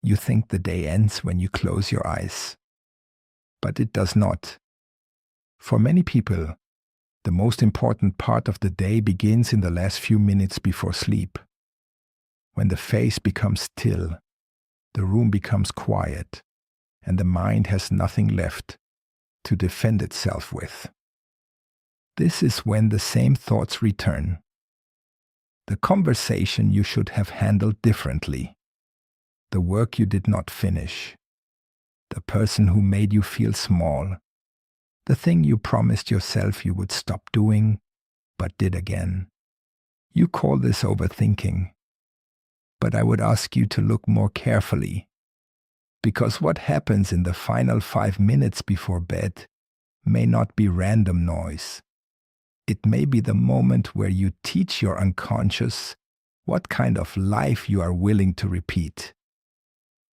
You think the day ends when you close your eyes. But it does not. For many people, the most important part of the day begins in the last few minutes before sleep. When the face becomes still, the room becomes quiet, and the mind has nothing left to defend itself with. This is when the same thoughts return. The conversation you should have handled differently. The work you did not finish. The person who made you feel small. The thing you promised yourself you would stop doing, but did again. You call this overthinking. But I would ask you to look more carefully. Because what happens in the final 5 minutes before bed may not be random noise. It may be the moment where you teach your unconscious what kind of life you are willing to repeat.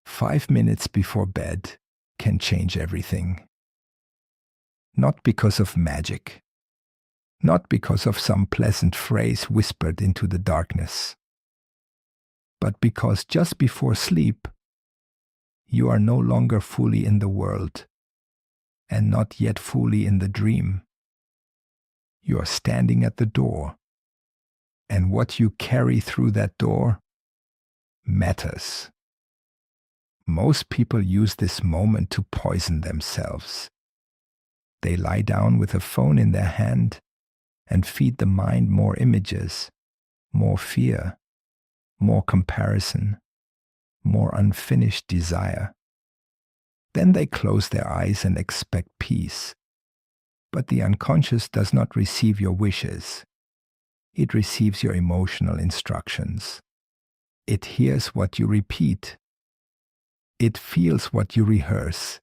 5 minutes before bed can change everything. Not because of magic. Not because of some pleasant phrase whispered into the darkness. But because just before sleep, you are no longer fully in the world, and not yet fully in the dream. You are standing at the door, and what you carry through that door matters. Most people use this moment to poison themselves. They lie down with a phone in their hand and feed the mind more images, more fear, more comparison, more unfinished desire. Then they close their eyes and expect peace. But the unconscious does not receive your wishes. It receives your emotional instructions. It hears what you repeat. It feels what you rehearse.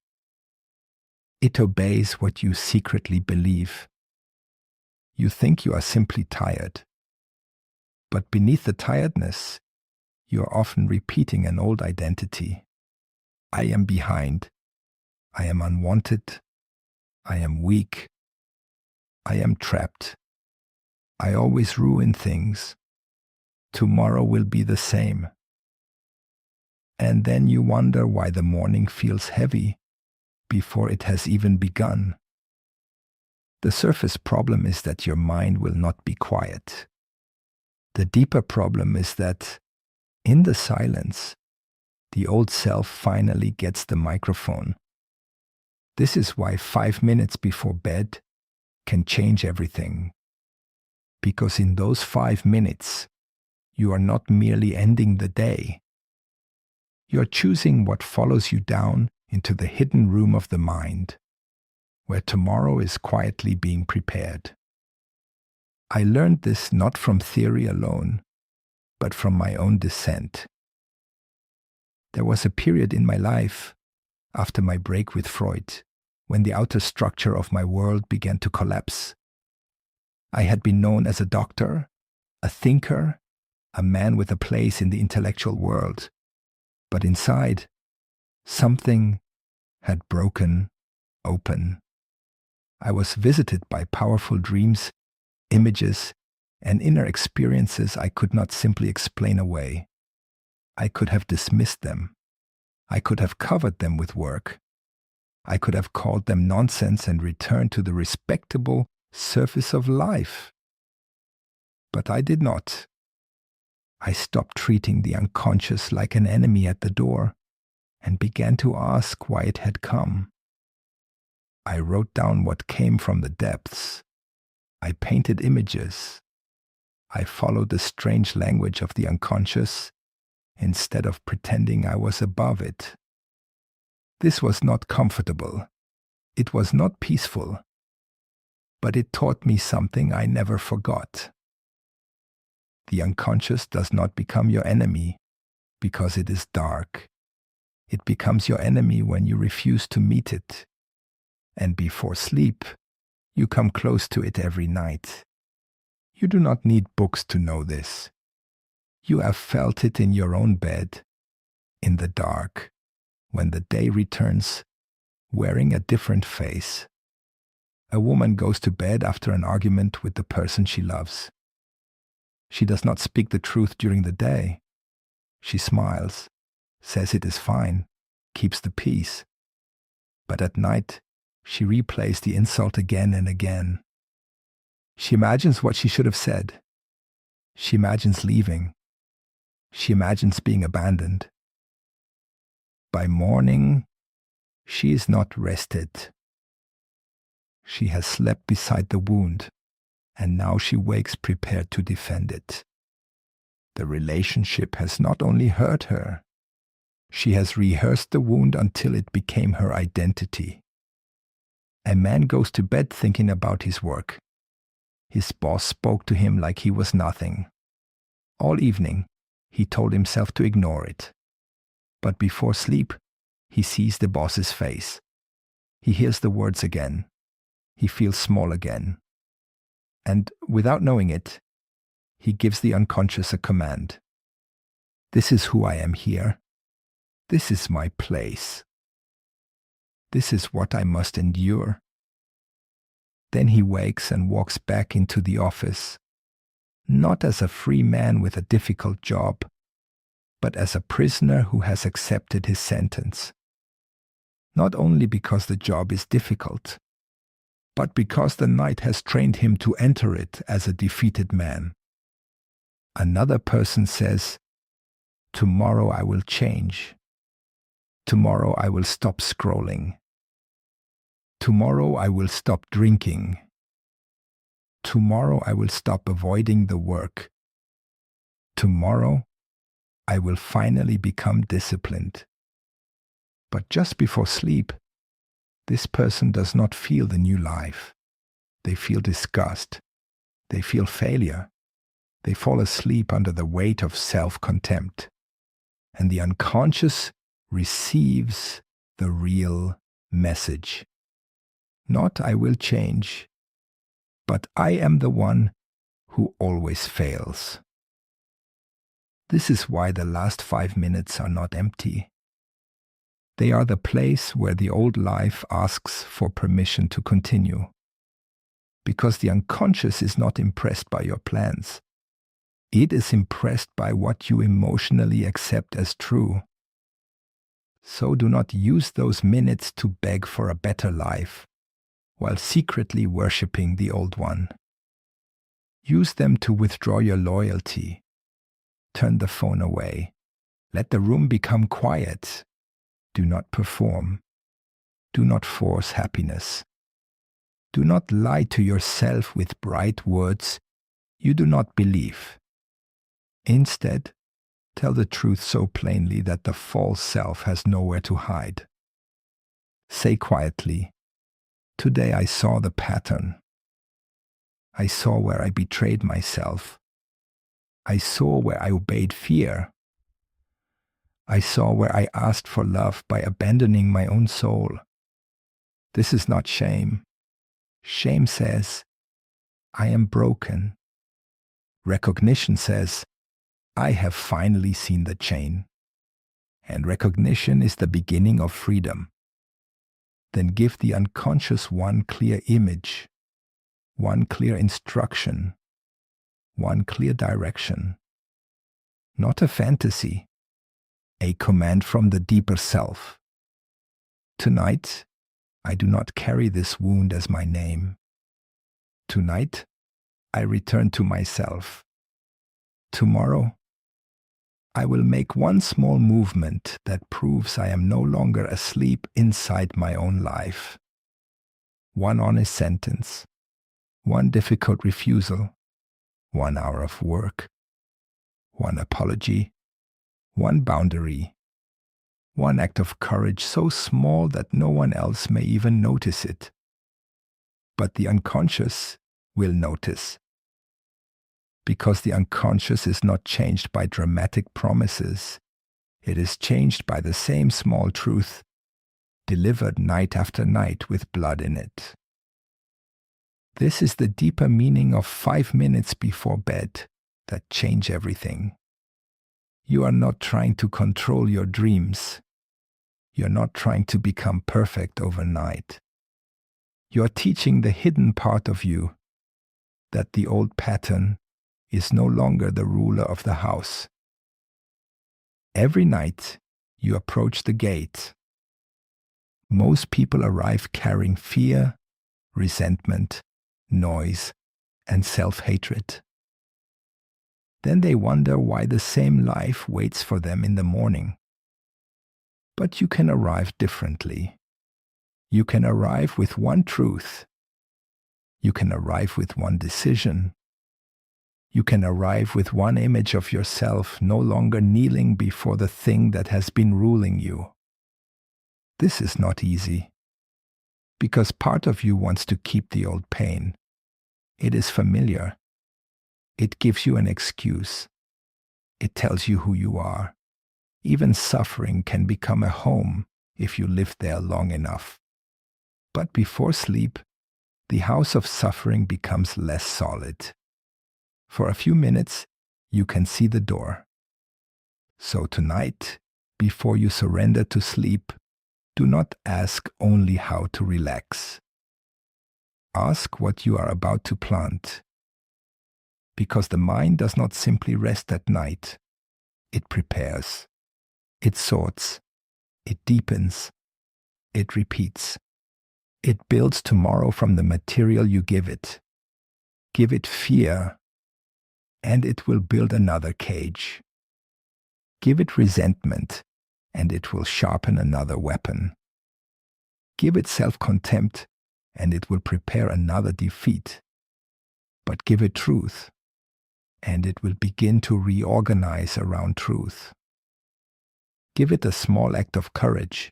It obeys what you secretly believe. You think you are simply tired. But beneath the tiredness, you are often repeating an old identity. I am behind. I am unwanted. I am weak. I am trapped. I always ruin things. Tomorrow will be the same. And then you wonder why the morning feels heavy before it has even begun. The surface problem is that your mind will not be quiet. The deeper problem is that, in the silence, the old self finally gets the microphone. This is why 5 minutes before bed can change everything. Because in those 5 minutes, you are not merely ending the day. You are choosing what follows you down into the hidden room of the mind, where tomorrow is quietly being prepared. I learned this not from theory alone, but from my own descent. There was a period in my life, after my break with Freud, when the outer structure of my world began to collapse. I had been known as a doctor, a thinker, a man with a place in the intellectual world. But inside, something had broken open. I was visited by powerful dreams, images, and inner experiences I could not simply explain away. I could have dismissed them. I could have covered them with work. I could have called them nonsense and returned to the respectable surface of life. But I did not. I stopped treating the unconscious like an enemy at the door and began to ask why it had come. I wrote down what came from the depths. I painted images. I followed the strange language of the unconscious instead of pretending I was above it. This was not comfortable. It was not peaceful. But it taught me something I never forgot. The unconscious does not become your enemy because it is dark. It becomes your enemy when you refuse to meet it. And before sleep, you come close to it every night. You do not need books to know this. You have felt it in your own bed, in the dark, when the day returns, wearing a different face. A woman goes to bed after an argument with the person she loves. She does not speak the truth during the day. She smiles, says it is fine, keeps the peace. But at night, she replays the insult again and again. She imagines what she should have said. She imagines leaving. She imagines being abandoned. By morning, she is not rested. She has slept beside the wound, and now she wakes prepared to defend it. The relationship has not only hurt her, she has rehearsed the wound until it became her identity. A man goes to bed thinking about his work. His boss spoke to him like he was nothing. All evening, he told himself to ignore it. But before sleep, he sees the boss's face. He hears the words again. He feels small again. And without knowing it, he gives the unconscious a command. This is who I am here. This is my place. This is what I must endure. Then he wakes and walks back into the office, not as a free man with a difficult job, but as a prisoner who has accepted his sentence. Not only because the job is difficult, but because the night has trained him to enter it as a defeated man. Another person says, "Tomorrow I will change. Tomorrow I will stop scrolling. Tomorrow I will stop drinking. Tomorrow I will stop avoiding the work. Tomorrow I will finally become disciplined." But just before sleep, this person does not feel the new life. They feel disgust. They feel failure. They fall asleep under the weight of self-contempt. And the unconscious receives the real message. Not "I will change," but "I am the one who always fails." This is why the last 5 minutes are not empty. They are the place where the old life asks for permission to continue. Because the unconscious is not impressed by your plans. It is impressed by what you emotionally accept as true. So do not use those minutes to beg for a better life, while secretly worshipping the old one. Use them to withdraw your loyalty. Turn the phone away. Let the room become quiet. Do not perform. Do not force happiness. Do not lie to yourself with bright words you do not believe. Instead, tell the truth so plainly that the false self has nowhere to hide. Say quietly, "Today I saw the pattern. I saw where I betrayed myself. I saw where I obeyed fear. I saw where I asked for love by abandoning my own soul." This is not shame. Shame says, "I am broken." Recognition says, "I have finally seen the chain." And recognition is the beginning of freedom. Then give the unconscious one clear image, one clear instruction, one clear direction. Not a fantasy, a command from the deeper self. Tonight, I do not carry this wound as my name. Tonight, I return to myself. Tomorrow, I will make one small movement that proves I am no longer asleep inside my own life. One honest sentence, one difficult refusal, 1 hour of work, one apology, one boundary, one act of courage so small that no one else may even notice it. But the unconscious will notice. Because the unconscious is not changed by dramatic promises. It is changed by the same small truth, delivered night after night with blood in it. This is the deeper meaning of 5 minutes before bed that change everything. You are not trying to control your dreams. You're not trying to become perfect overnight. You're teaching the hidden part of you that the old pattern is no longer the ruler of the house. Every night, You approach the gate. Most people arrive carrying fear, resentment, noise, and self-hatred. Then they wonder why the same life waits for them in the morning. But you can arrive differently. You can arrive with one truth. You can arrive with one decision. You can arrive with one image of yourself no longer kneeling before the thing that has been ruling you. This is not easy, because part of you wants to keep the old pain. It is familiar. It gives you an excuse. It tells you who you are. Even suffering can become a home if you live there long enough. But before sleep, the house of suffering becomes less solid. For a few minutes, you can see the door. So tonight, before you surrender to sleep, do not ask only how to relax. Ask what you are about to plant. Because the mind does not simply rest at night. It prepares. It sorts. It deepens. It repeats. It builds tomorrow from the material you give it. Give it fear, and it will build another cage. Give it resentment, and it will sharpen another weapon. Give it self-contempt, and it will prepare another defeat. But give it truth, and it will begin to reorganize around truth. Give it a small act of courage,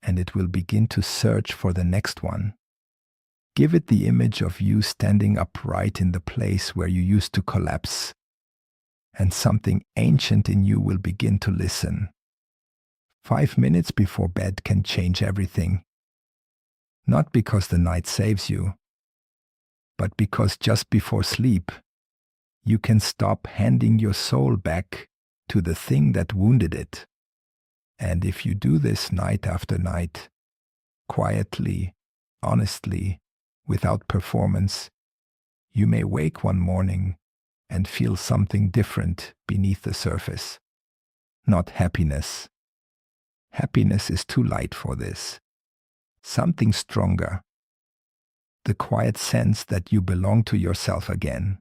and it will begin to search for the next one. Give it the image of you standing upright in the place where you used to collapse, and something ancient in you will begin to listen. 5 minutes before bed can change everything. Not because the night saves you, but because just before sleep, you can stop handing your soul back to the thing that wounded it. And if you do this night after night, quietly, honestly, without performance, you may wake one morning and feel something different beneath the surface. Not happiness. Happiness is too light for this. Something stronger. The quiet sense that you belong to yourself again.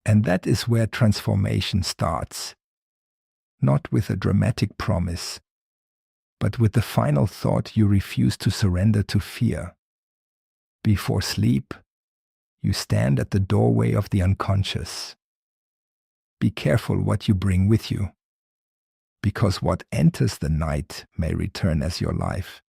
And that is where transformation starts. Not with a dramatic promise, but with the final thought you refuse to surrender to fear. Before sleep, you stand at the doorway of the unconscious. Be careful what you bring with you, because what enters the night may return as your life.